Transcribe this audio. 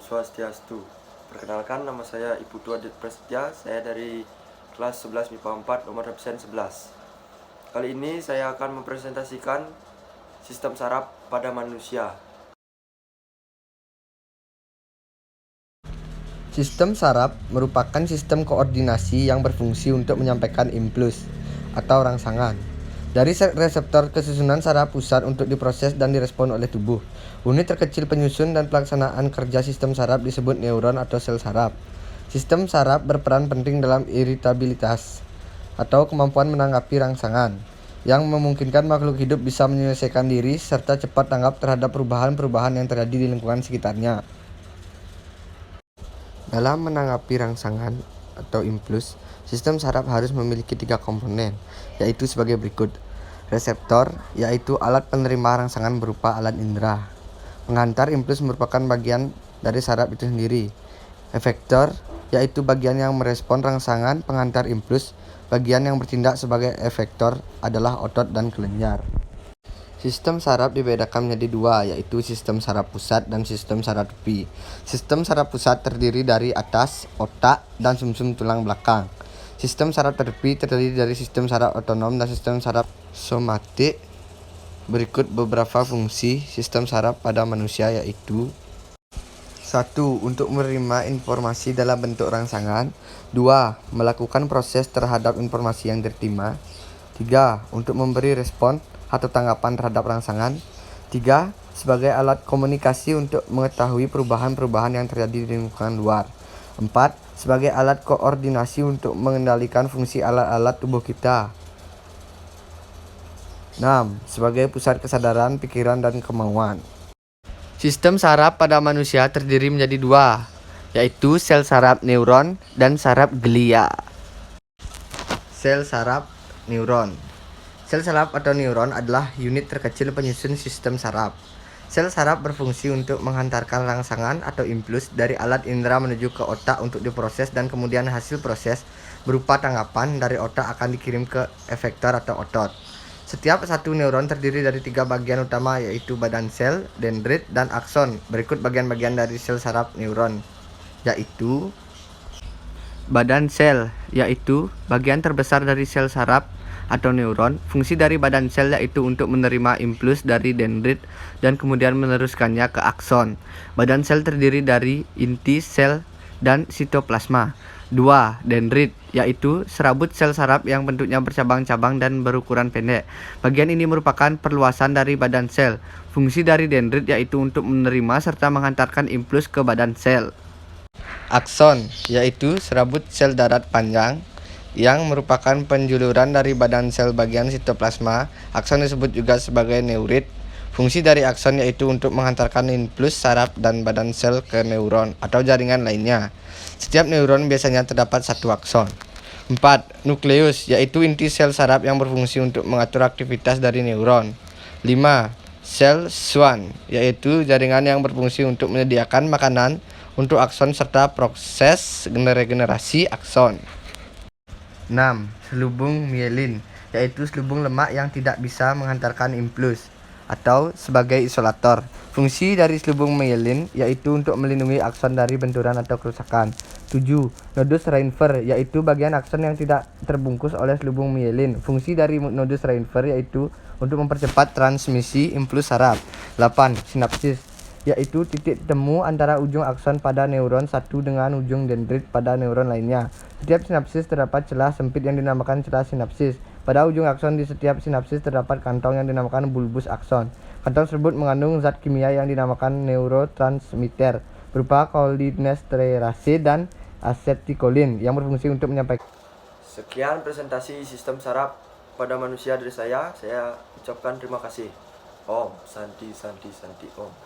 Swastiastu. Perkenalkan, nama saya Ibu Tua Dit Prasetya. Saya dari kelas 11 MIPA 4 nomor absen 11. Kali ini saya akan mempresentasikan sistem saraf pada manusia. Sistem saraf merupakan sistem koordinasi yang berfungsi untuk menyampaikan impuls atau rangsangan dari reseptor ke susunan saraf pusat untuk diproses dan direspon oleh tubuh. Unit terkecil penyusun dan pelaksanaan kerja sistem saraf disebut neuron atau sel saraf. Sistem saraf berperan penting dalam iritabilitas atau kemampuan menanggapi rangsangan yang memungkinkan makhluk hidup bisa menyelesaikan diri serta cepat tanggap terhadap perubahan-perubahan yang terjadi di lingkungan sekitarnya. Dalam menanggapi rangsangan atau impuls, sistem saraf harus memiliki 3 komponen, yaitu sebagai berikut. Reseptor, yaitu alat penerima rangsangan berupa alat indera. Penghantar impuls merupakan bagian dari saraf itu sendiri. Efektor, yaitu bagian yang merespon rangsangan penghantar impuls. Bagian yang bertindak sebagai efektor adalah otot dan kelenjar. Sistem saraf dibedakan menjadi 2, yaitu sistem saraf pusat dan sistem saraf tepi. Sistem saraf pusat terdiri dari atas, otak, dan sumsum tulang belakang. Sistem saraf tepi terdiri dari sistem saraf otonom dan sistem saraf somatik. Berikut beberapa fungsi sistem saraf pada manusia, yaitu 1. Untuk menerima informasi dalam bentuk rangsangan. 2. Melakukan proses terhadap informasi yang diterima. 3. Untuk memberi respon atau tanggapan terhadap rangsangan. 3. Sebagai alat komunikasi untuk mengetahui perubahan-perubahan yang terjadi di lingkungan luar. 4. Sebagai alat koordinasi untuk mengendalikan fungsi alat-alat tubuh kita. 6. Sebagai pusat kesadaran, pikiran, dan kemauan. Sistem saraf pada manusia terdiri menjadi 2, yaitu sel saraf neuron dan saraf glia. Sel saraf neuron. Sel saraf atau neuron adalah unit terkecil penyusun sistem saraf. Sel saraf berfungsi untuk menghantarkan rangsangan atau impuls dari alat indera menuju ke otak untuk diproses dan kemudian hasil proses berupa tanggapan dari otak akan dikirim ke efektor atau otot. Setiap satu neuron terdiri dari 3 bagian utama, yaitu badan sel, dendrit, dan akson. Berikut bagian-bagian dari sel saraf neuron, yaitu badan sel, yaitu bagian terbesar dari sel saraf atau neuron. Fungsi dari badan sel yaitu untuk menerima impuls dari dendrit dan kemudian meneruskannya ke akson. Badan sel terdiri dari inti sel dan sitoplasma. 2. Dendrit, yaitu serabut sel saraf yang bentuknya bercabang-cabang dan berukuran pendek. Bagian ini merupakan perluasan dari badan sel. Fungsi dari dendrit yaitu untuk menerima serta menghantarkan impuls ke badan sel. Akson, yaitu serabut sel darat panjang yang merupakan penjuluran dari badan sel bagian sitoplasma. Akson disebut juga sebagai neurit. Fungsi dari akson yaitu untuk menghantarkan impuls saraf dan badan sel ke neuron atau jaringan lainnya. Setiap neuron biasanya terdapat 1 akson. 4. Nukleus, yaitu inti sel saraf yang berfungsi untuk mengatur aktivitas dari neuron. 5. Sel Schwann, yaitu jaringan yang berfungsi untuk menyediakan makanan untuk akson serta proses regenerasi akson. 6. Selubung mielin, yaitu selubung lemak yang tidak bisa menghantarkan impuls atau sebagai isolator. Fungsi dari selubung mielin yaitu untuk melindungi akson dari benturan atau kerusakan. 7. Nodus Reinfer, yaitu bagian akson yang tidak terbungkus oleh selubung mielin. Fungsi dari nodus Reinfer yaitu untuk mempercepat transmisi impuls saraf. 8. Sinapsis, yaitu titik temu antara ujung akson pada neuron satu dengan ujung dendrit pada neuron lainnya. Setiap sinapsis terdapat celah sempit yang dinamakan celah sinapsis. Pada ujung akson di setiap sinapsis terdapat kantong yang dinamakan bulbus akson. Kantong tersebut mengandung zat kimia yang dinamakan neurotransmitter berupa kolinesterase dan asetikolin yang berfungsi untuk menyampaikan. Sekian presentasi sistem saraf pada manusia dari saya. Saya ucapkan terima kasih. Om Santi Santi Santi Om.